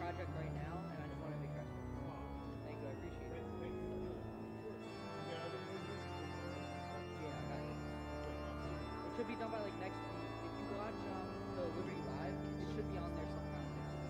project right now, and I just want to make sure I spoke. Thank you, I appreciate it. Yeah, I got it. It should be done by like next week. If you watch the Liberty Live, it should be on there sometime next week.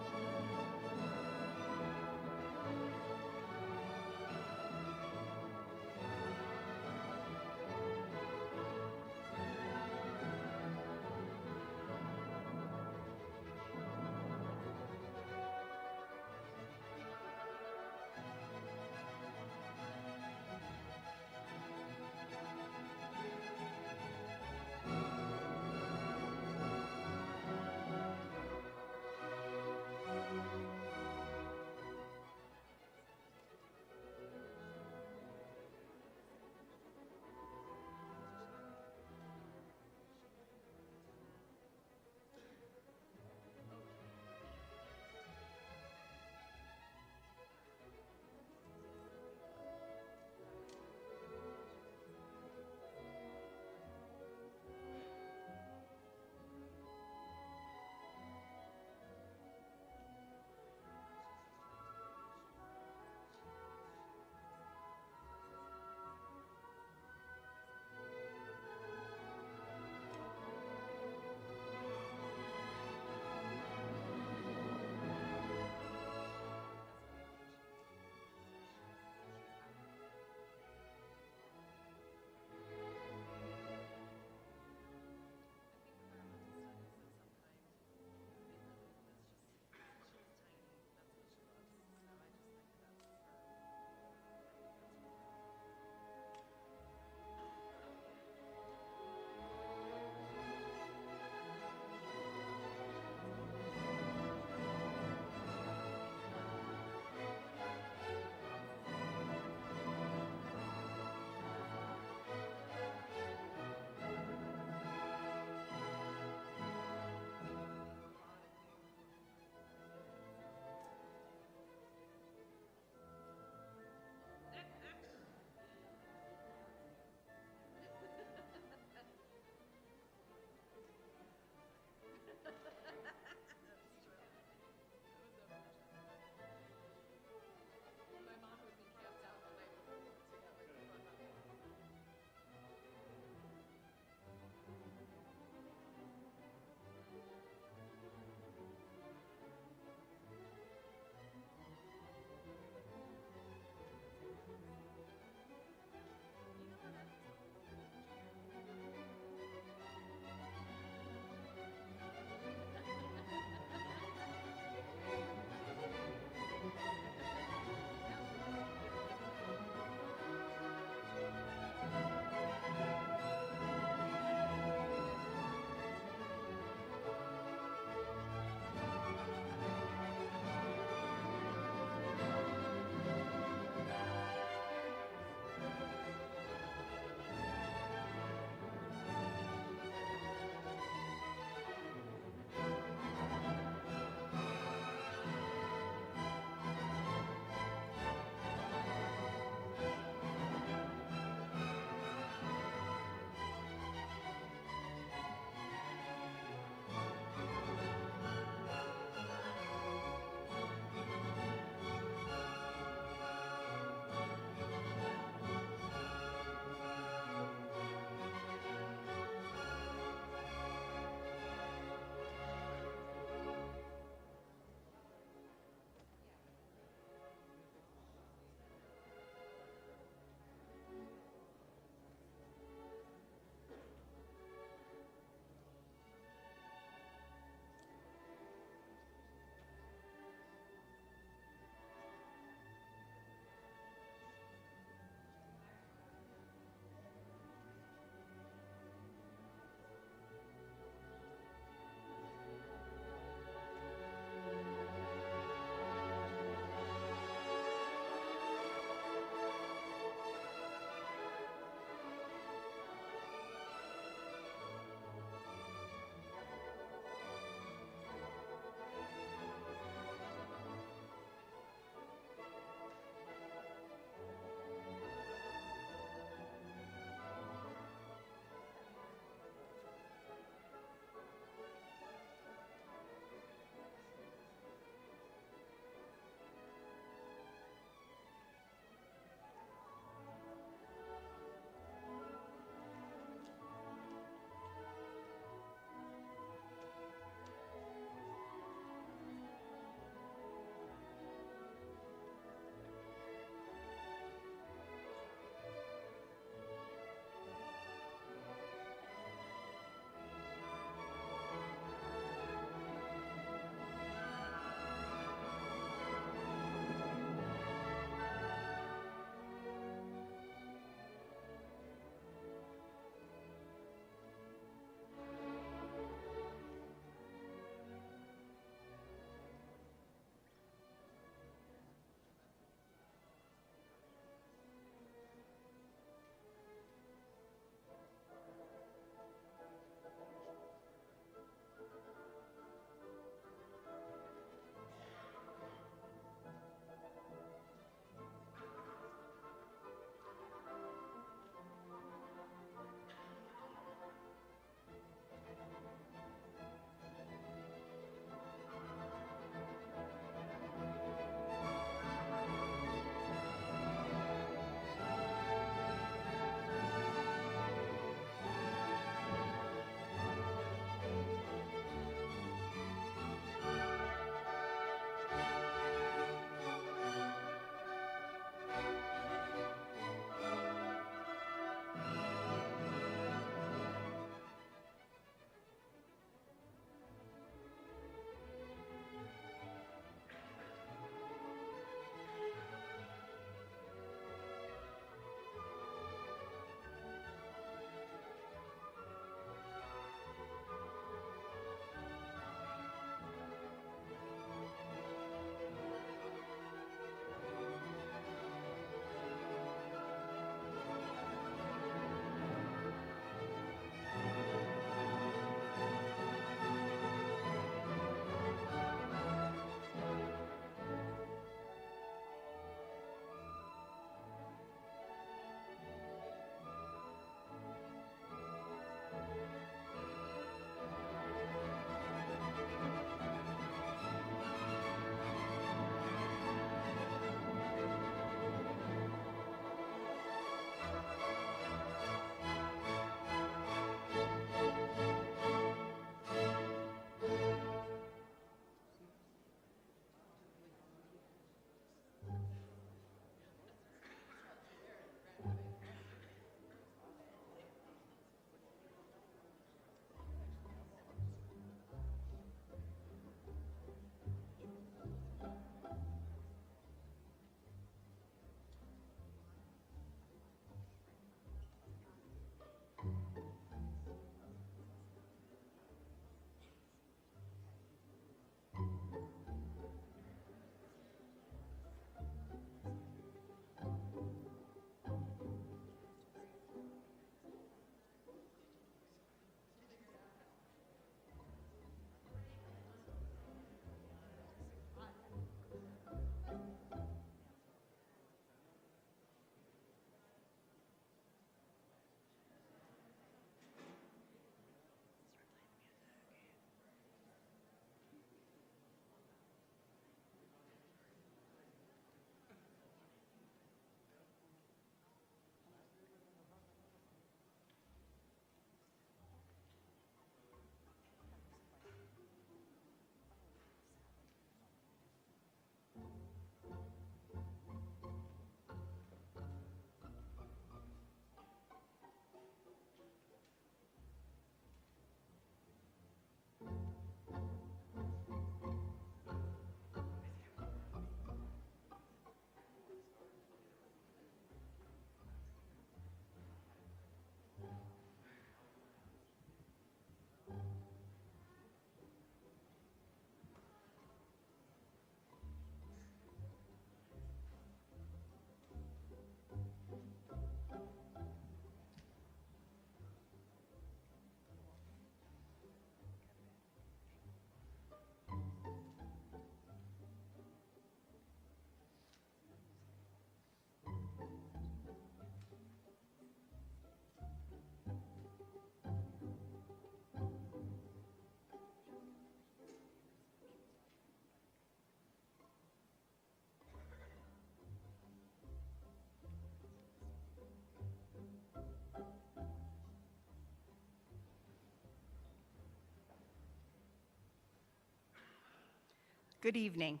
Good evening,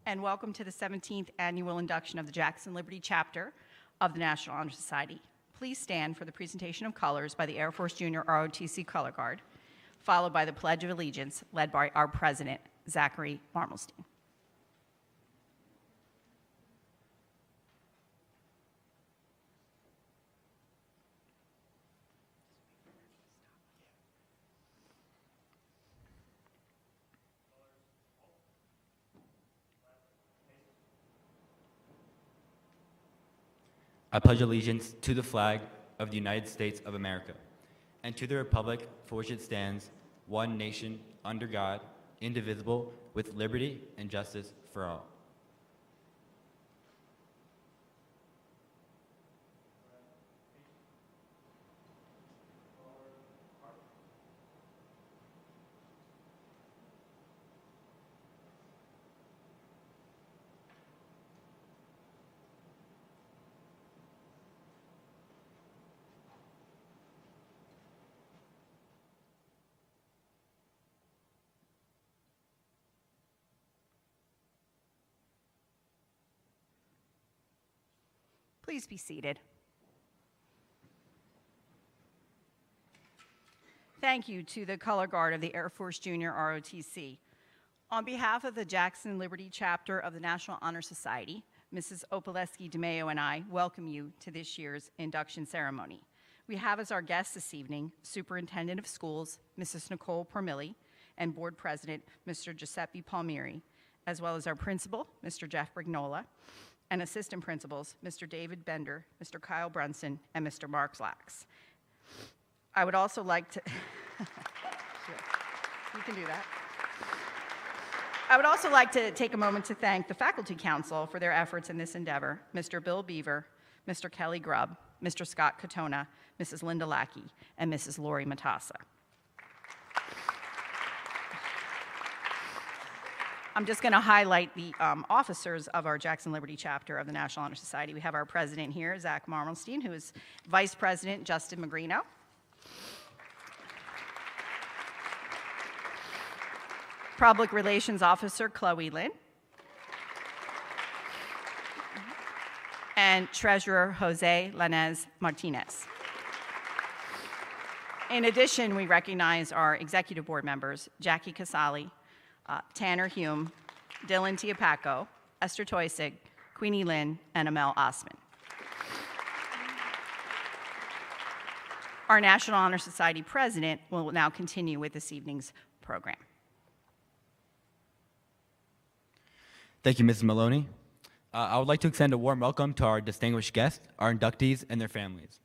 and welcome to the 17th Annual Induction of the Jackson Liberty Chapter of the National Honor Society. Please stand for the presentation of colors by the Air Force Junior ROTC Color Guard, followed by the Pledge of Allegiance, led by our President, Zachary Marmelstein. I pledge allegiance to the flag of the United States of America and to the republic for which it stands, one nation, under God, indivisible, with liberty and justice for all. Please be seated. Thank you to the Color Guard of the Air Force Junior ROTC. On behalf of the Jackson Liberty Chapter of the National Honor Society, Mrs. Opaleski DeMeo and I welcome you to this year's induction ceremony. We have as our guests this evening Superintendent of Schools, Mrs. Nicole Pormilli, and Board President, Mr. Giuseppe Palmieri, as well as our Principal, Mr. Jeff Brignola, and Assistant Principals, Mr. David Bender, Mr. Kyle Brunson, and Mr. Mark Lax. I would also like to, you can do that. I would also like to take a moment to thank the Faculty Council for their efforts in this endeavor, Mr. Bill Beaver, Mr. Kelly Grubb, Mr. Scott Katona, Mrs. Linda Lackey, and Mrs. Lori Matassa. I'm just going to highlight the officers of our Jackson Liberty Chapter of the National Honor Society. We have our president here, Zach Marmelstein, who is Vice President Justin Magrino. Public Relations Officer Chloe Lynn. And Treasurer Jose Lanez Martinez. In addition, we recognize our executive board members, Jackie Casali, Tanner Hume, Dylan Tiapaco, Esther Toysig, Queenie Lynn, and Amel Osman. Our National Honor Society president will now continue with this evening's program. Thank you, Mrs. Maloney. I would like to extend a warm welcome to our distinguished guests, our inductees, and their families.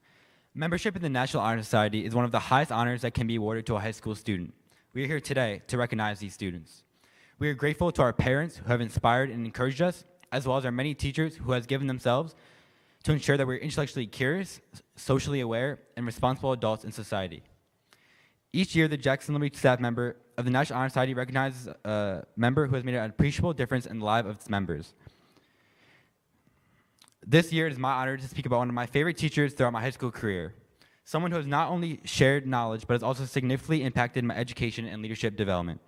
Membership in the National Honor Society is one of the highest honors that can be awarded to a high school student. We are here today to recognize these students. We are grateful to our parents who have inspired and encouraged us, as well as our many teachers who have given themselves to ensure that we're intellectually curious, socially aware, and responsible adults in society. Each year, the Jackson Liberty staff member of the National Honor Society recognizes a member who has made an appreciable difference in the lives of its members. This year, it is my honor to speak about one of my favorite teachers throughout my high school career, someone who has not only shared knowledge, but has also significantly impacted my education and leadership development.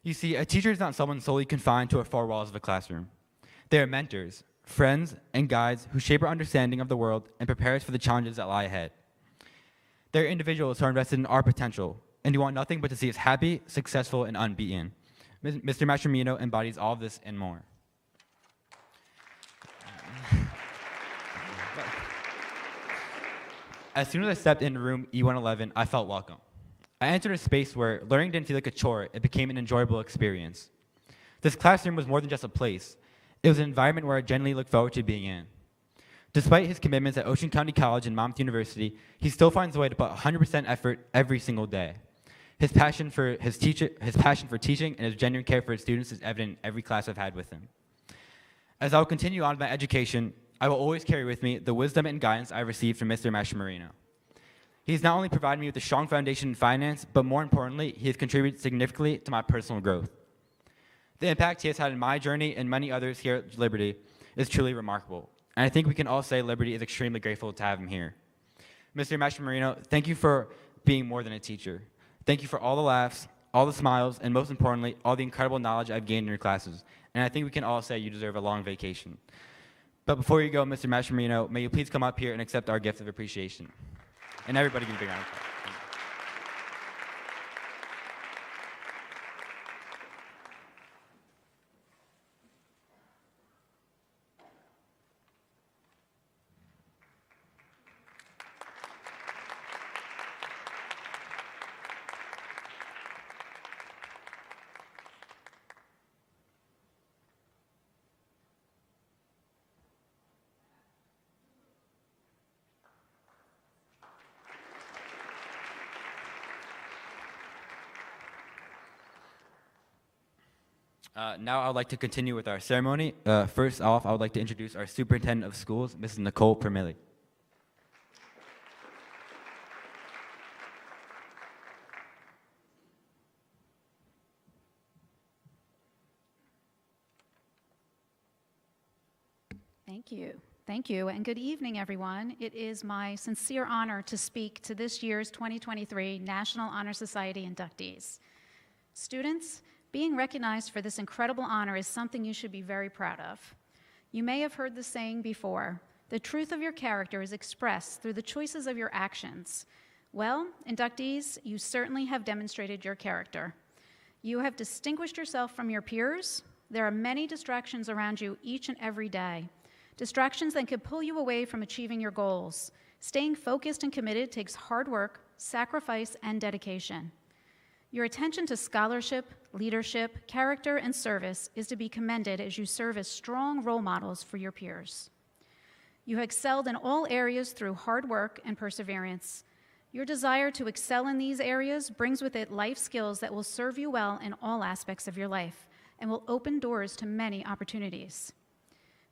You see, a teacher is not someone solely confined to the four walls of a classroom. They are mentors, friends, and guides who shape our understanding of the world and prepare us for the challenges that lie ahead. They are individuals who are invested in our potential and who want nothing but to see us happy, successful, and unbeaten. Mr. Mastramino embodies all of this and more. As soon as I stepped into room E111, I felt welcome. I entered a space where learning didn't feel like a chore, it became an enjoyable experience. This classroom was more than just a place. It was an environment where I genuinely looked forward to being in. Despite his commitments at Ocean County College and Monmouth University, he still finds a way to put 100% effort every single day. His passion for teaching and his genuine care for his students is evident in every class I've had with him. As I will continue on with my education, I will always carry with me the wisdom and guidance I received from Mr. Mastromarino. He has not only provided me with a strong foundation in finance, but more importantly, he has contributed significantly to my personal growth. The impact he has had in my journey and many others here at Liberty is truly remarkable, and I think we can all say Liberty is extremely grateful to have him here. Mr. Mastromarino, thank you for being more than a teacher. Thank you for all the laughs, all the smiles, and most importantly, all the incredible knowledge I've gained in your classes. And I think we can all say you deserve a long vacation. But before you go, Mr. Mascherino, may you please come up here and accept our gift of appreciation. And everybody give a big round of applause. Now I would like to continue with our ceremony. First off, I would like to introduce our Superintendent of Schools, Mrs. Nicole Permilli. Thank you. Thank you, and good evening, everyone. It is my sincere honor to speak to this year's 2023 National Honor Society inductees. Students, being recognized for this incredible honor is something you should be very proud of. You may have heard the saying before, the truth of your character is expressed through the choices of your actions. Well, inductees, you certainly have demonstrated your character. You have distinguished yourself from your peers. There are many distractions around you each and every day. Distractions that could pull you away from achieving your goals. Staying focused and committed takes hard work, sacrifice, and dedication. Your attention to scholarship, leadership, character, and service is to be commended as you serve as strong role models for your peers. You have excelled in all areas through hard work and perseverance. Your desire to excel in these areas brings with it life skills that will serve you well in all aspects of your life and will open doors to many opportunities.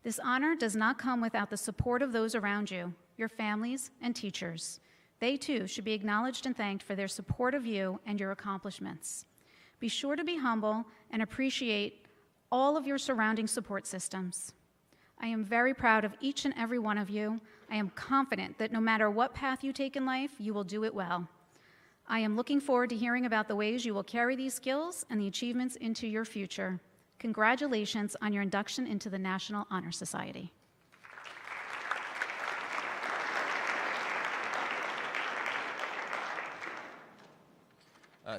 This honor does not come without the support of those around you, your families and teachers. They too should be acknowledged and thanked for their support of you and your accomplishments. Be sure to be humble and appreciate all of your surrounding support systems. I am very proud of each and every one of you. I am confident that no matter what path you take in life, you will do it well. I am looking forward to hearing about the ways you will carry these skills and the achievements into your future. Congratulations on your induction into the National Honor Society.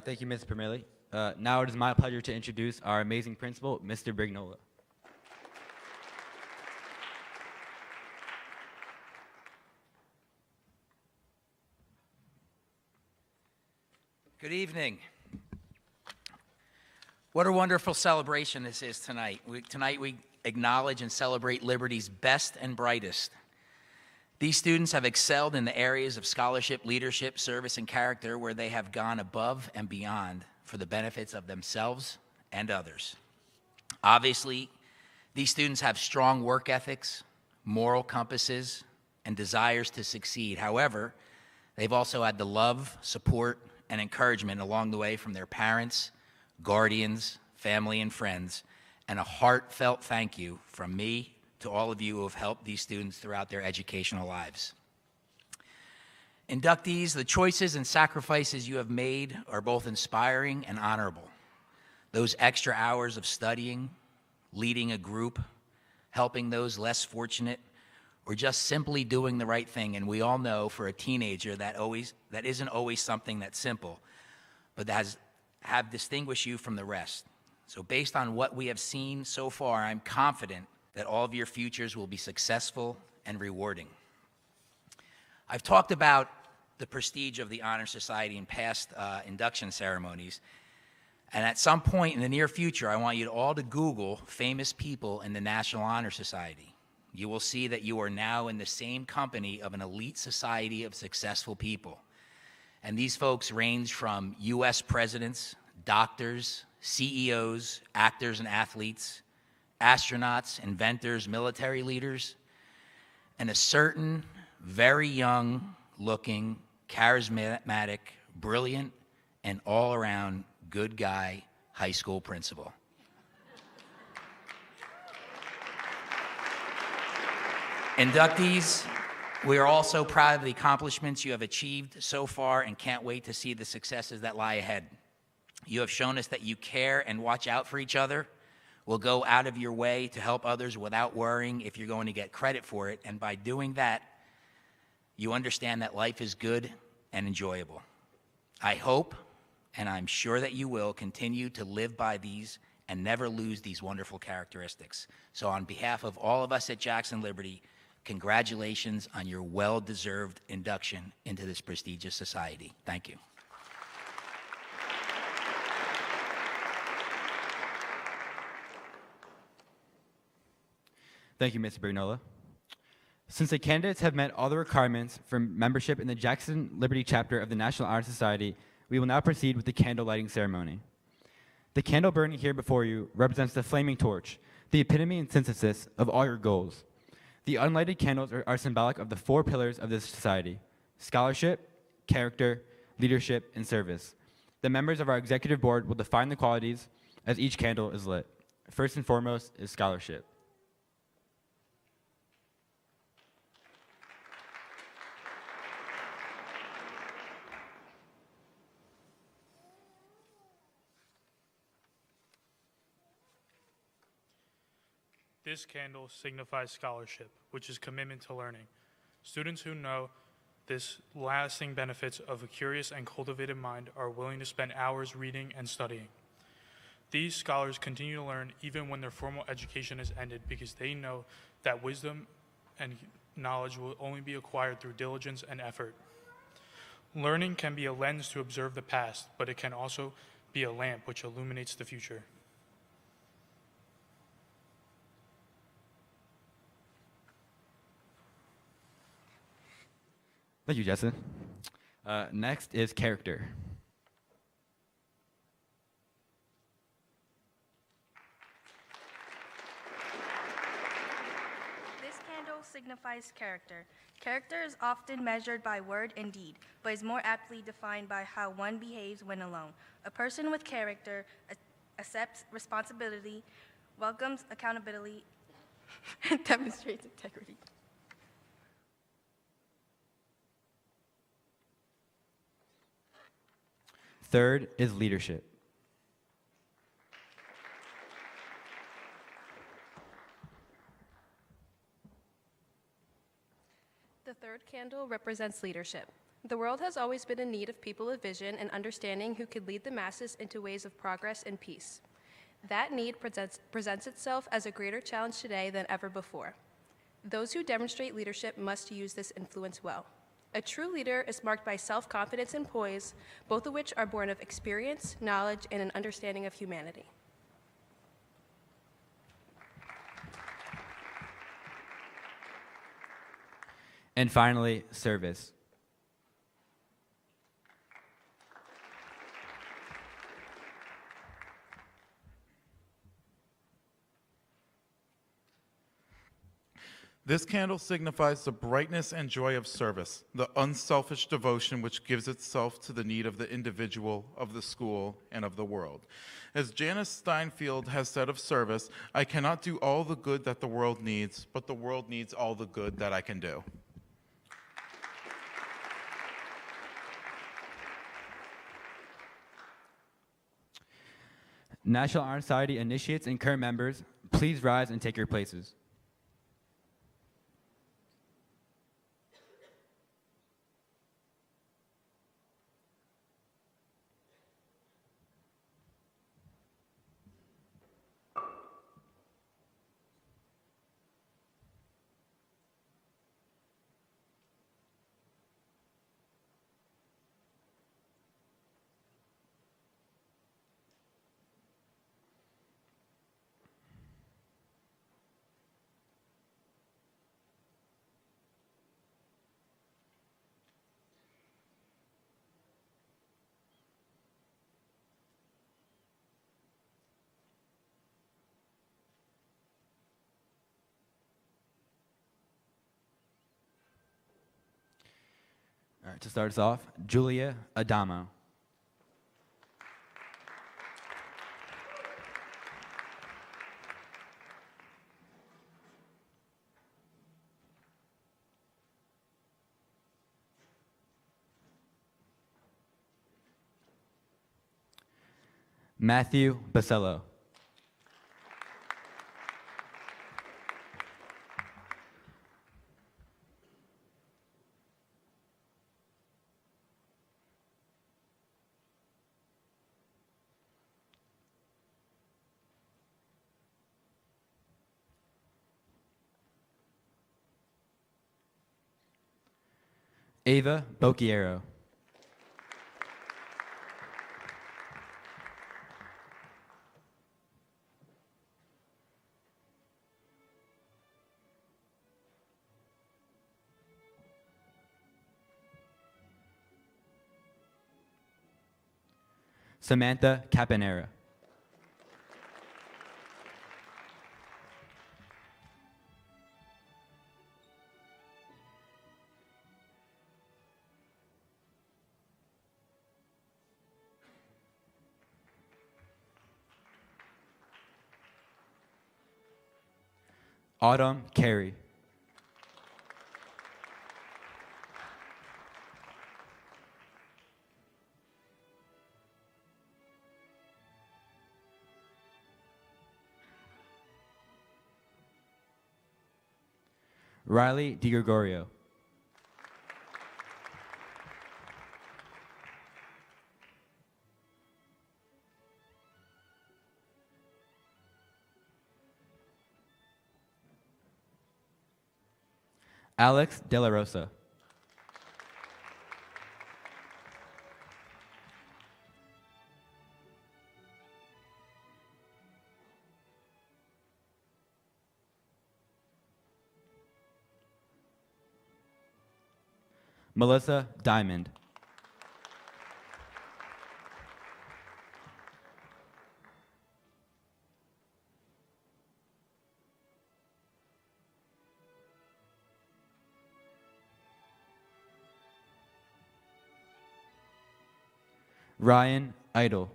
Thank you, Ms. Permilli. Now it is my pleasure to introduce our amazing principal, Mr. Brignola. Good evening. What a wonderful celebration this is tonight. Tonight we acknowledge and celebrate Liberty's best and brightest. These students have excelled in the areas of scholarship, leadership, service, and character where they have gone above and beyond for the benefits of themselves and others. Obviously, these students have strong work ethics, moral compasses, and desires to succeed. However, they've also had the love, support, and encouragement along the way from their parents, guardians, family, and friends, and a heartfelt thank you from me to all of you who have helped these students throughout their educational lives. Inductees, the choices and sacrifices you have made are both inspiring and honorable. Those extra hours of studying, leading a group, helping those less fortunate, or just simply doing the right thing. And we all know for a teenager that isn't always something that's simple, but that have distinguished you from the rest. So based on what we have seen so far, I'm confident that all of your futures will be successful and rewarding. I've talked about the prestige of the Honor Society in past induction ceremonies, and at some point in the near future, I want you all to Google famous people in the National Honor Society. You will see that you are now in the same company of an elite society of successful people. And these folks range from U.S. presidents, doctors, CEOs, actors and athletes, astronauts, inventors, military leaders, and a certain very young-looking, charismatic, brilliant, and all-around good guy high school principal. Inductees, we are also proud of the accomplishments you have achieved so far and can't wait to see the successes that lie ahead. You have shown us that you care and watch out for each other, will go out of your way to help others without worrying if you're going to get credit for it. And by doing that, you understand that life is good and enjoyable. I hope, and I'm sure that you will, continue to live by these and never lose these wonderful characteristics. So on behalf of all of us at Jackson Liberty, congratulations on your well-deserved induction into this prestigious society. Thank you. Thank you, Mr. Brignola. Since the candidates have met all the requirements for membership in the Jackson Liberty chapter of the National Honor Society, we will now proceed with the candle lighting ceremony. The candle burning here before you represents the flaming torch, the epitome and synthesis of all your goals. The unlighted candles are symbolic of the 4 pillars of this society: scholarship, character, leadership, and service. The members of our executive board will define the qualities as each candle is lit. First and foremost is scholarship. This candle signifies scholarship, which is commitment to learning. Students who know this lasting benefits of a curious and cultivated mind are willing to spend hours reading and studying. These scholars continue to learn even when their formal education is ended because they know that wisdom and knowledge will only be acquired through diligence and effort. Learning can be a lens to observe the past, but it can also be a lamp which illuminates the future. Thank you, Justin. Next is character. This candle signifies character. Character is often measured by word and deed, but is more aptly defined by how one behaves when alone. A person with character accepts responsibility, welcomes accountability, and demonstrates integrity. Third is leadership. The third candle represents leadership. The world has always been in need of people of vision and understanding who could lead the masses into ways of progress and peace. That need presents itself as a greater challenge today than ever before. Those who demonstrate leadership must use this influence well. A true leader is marked by self-confidence and poise, both of which are born of experience, knowledge, and an understanding of humanity. And finally, service. This candle signifies the brightness and joy of service, the unselfish devotion which gives itself to the need of the individual, of the school, and of the world. As Janice Steinfeld has said of service, I cannot do all the good that the world needs, but the world needs all the good that I can do. National Honor Society initiates and current members, please rise and take your places. All right, to start us off, Julia Adamo. Matthew Basello. Ava Bocchiero. Samantha Capanera. Autumn Carey. Riley DiGregorio. Alex De La Rosa. Melissa Diamond. Ryan Idle.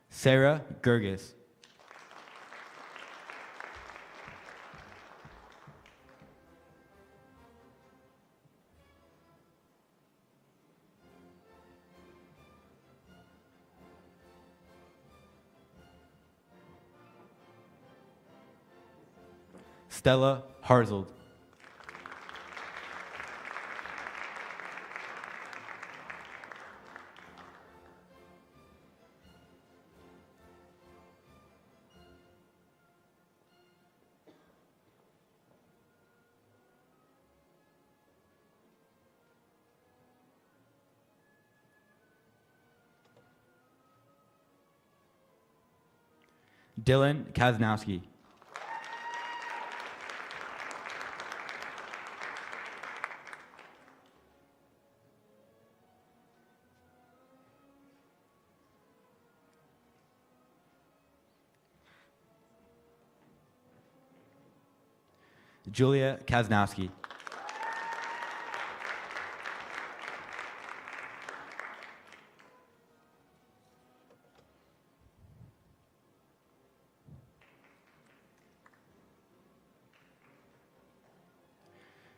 Sarah Gerges. Stella Harzold. Dylan Kaznowski. Julia Kaznowski.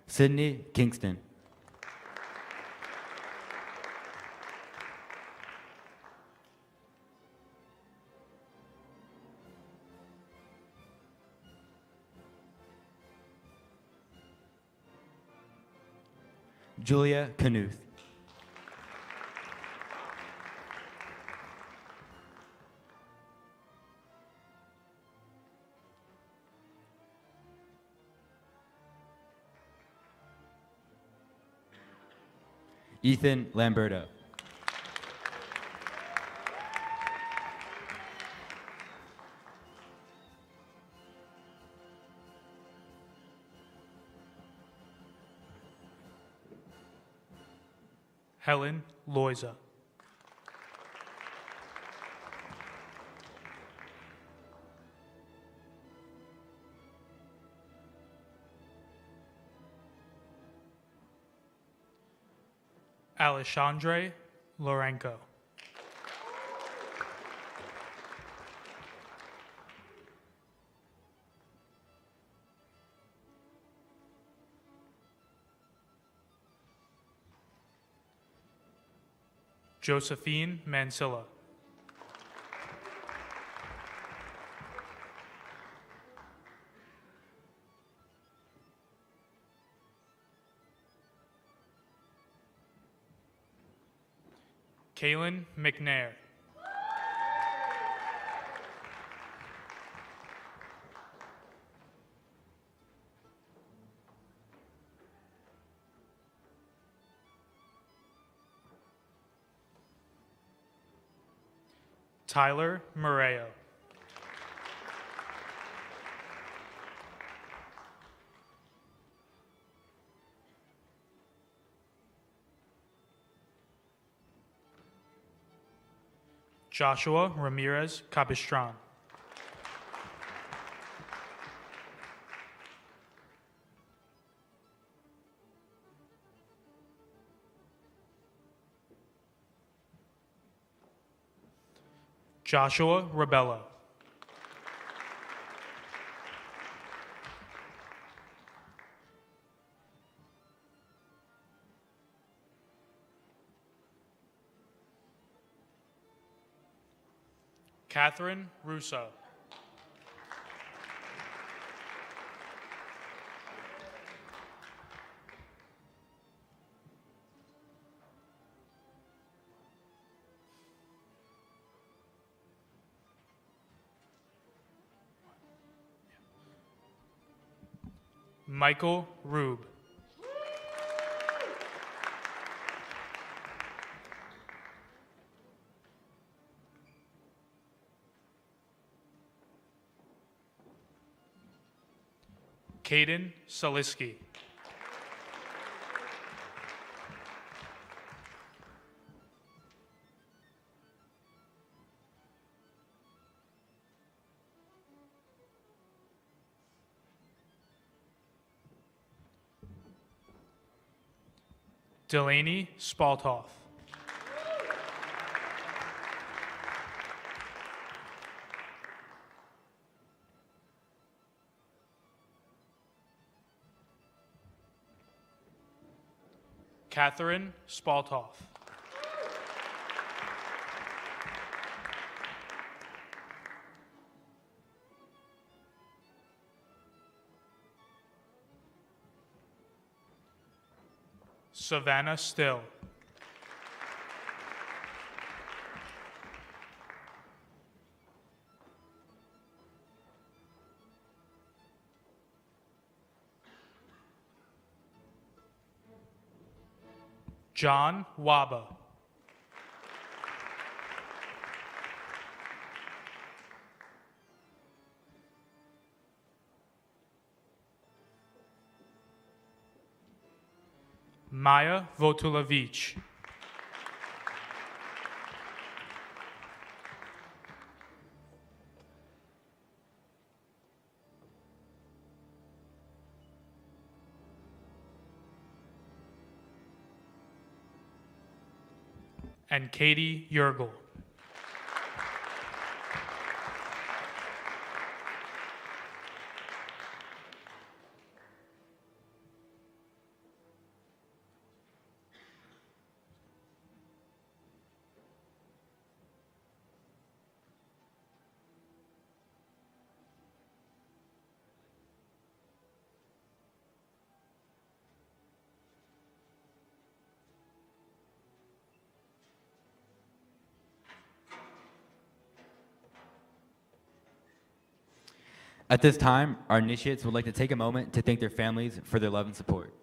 Sydney Kingston. Julia Knuth. Ethan Lamberto. Helen Loiza. Alexandre Lorenko. Josephine Mansilla. Kaylin McNair. Tyler Moreo. Joshua Ramirez Capistran. Joshua Rabello. Catherine Russo. Michael Rube. Caden Saliski. Delaney Spaltoff. Catherine Spaltoff. Savannah Still. John Waba. Maya Votulavich. And Katie Yergel. At this time, our initiates would like to take a moment to thank their families for their love and support.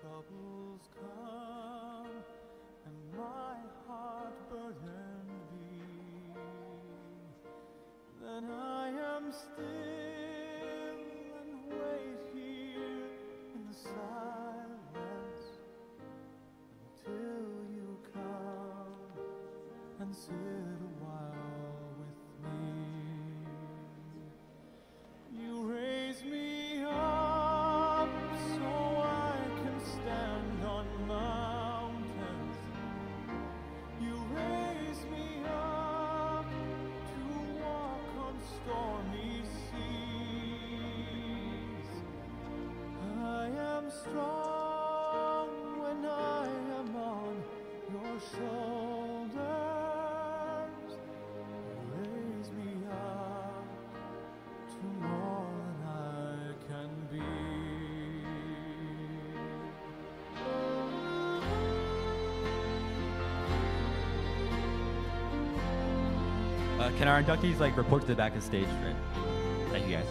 Troubles come and my heart burdened be, then I am still and wait here in the silence until you come and sit a while with me. Can our inductees like report to the back of the stage? Right. Thank you guys.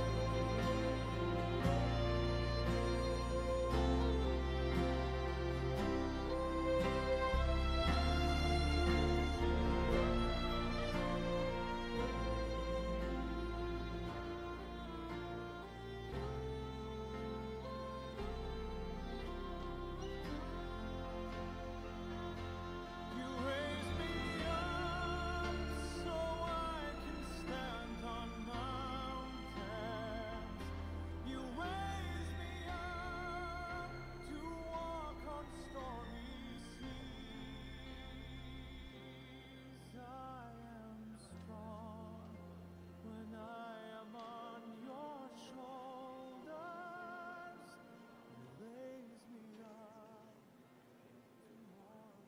You raise me up so I can stand on mountains. You raise me up to walk on stormy seas. I am strong when I am on your shoulders. You raise me up to walk.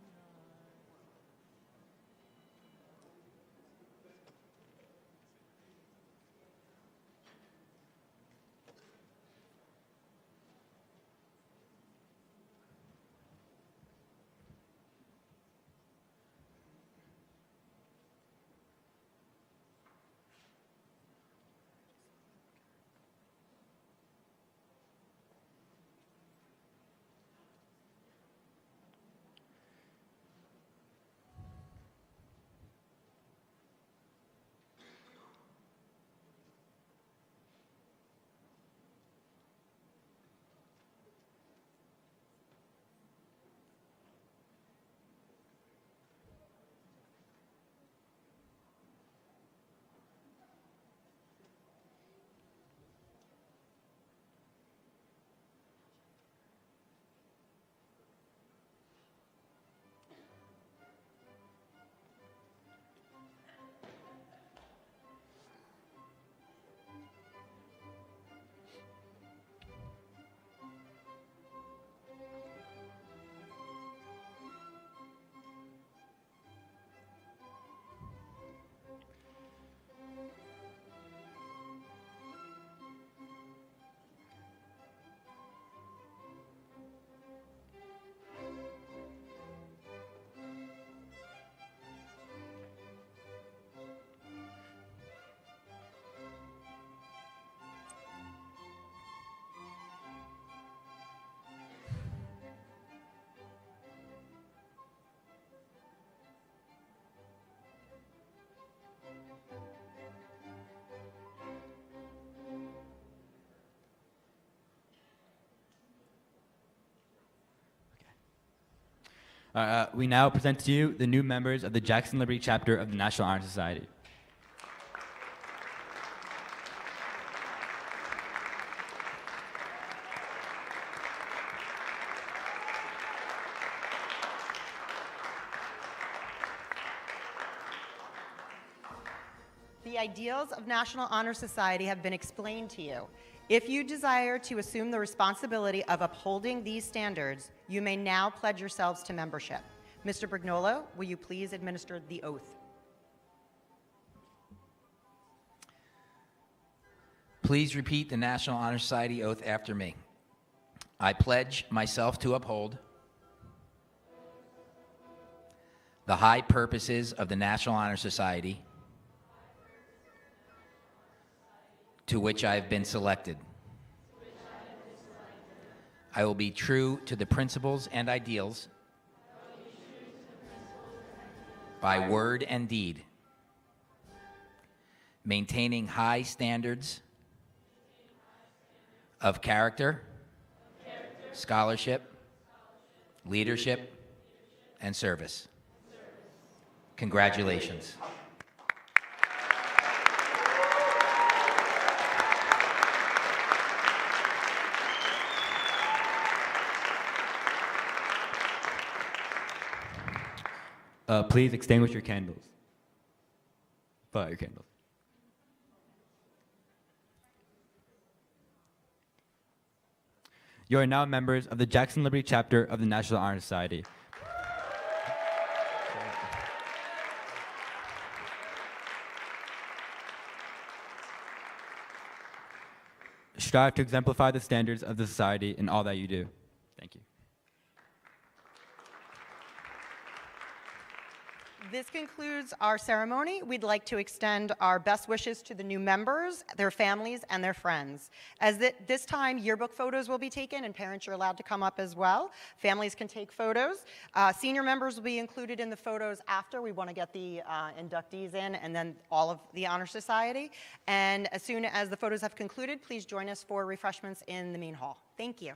We now present to you the new members of the Jackson Liberty chapter of the National Honor Society. The ideals of National Honor Society have been explained to you. If you desire to assume the responsibility of upholding these standards, you may now pledge yourselves to membership. Mr. Brignolo, will you please administer the oath? Please repeat the National Honor Society oath after me. I pledge myself to uphold the high purposes of the National Honor Society to which I have been selected. I will be true to the principles and ideals by word and deed, maintaining high standards of character, scholarship, leadership, and service. Congratulations. Please extinguish your candles. Put out your candles. You are now members of the Jackson Liberty chapter of the National Honor Society. Strive to exemplify the standards of the society in all that you do. Thank you. This concludes our ceremony. We'd like to extend our best wishes to the new members, their families, and their friends. As this time, yearbook photos will be taken, and parents are allowed to come up as well. Families can take photos. Senior members will be included in the photos after. We want to get the inductees in, and then all of the Honor Society. And as soon as the photos have concluded, please join us for refreshments in the main hall. Thank you.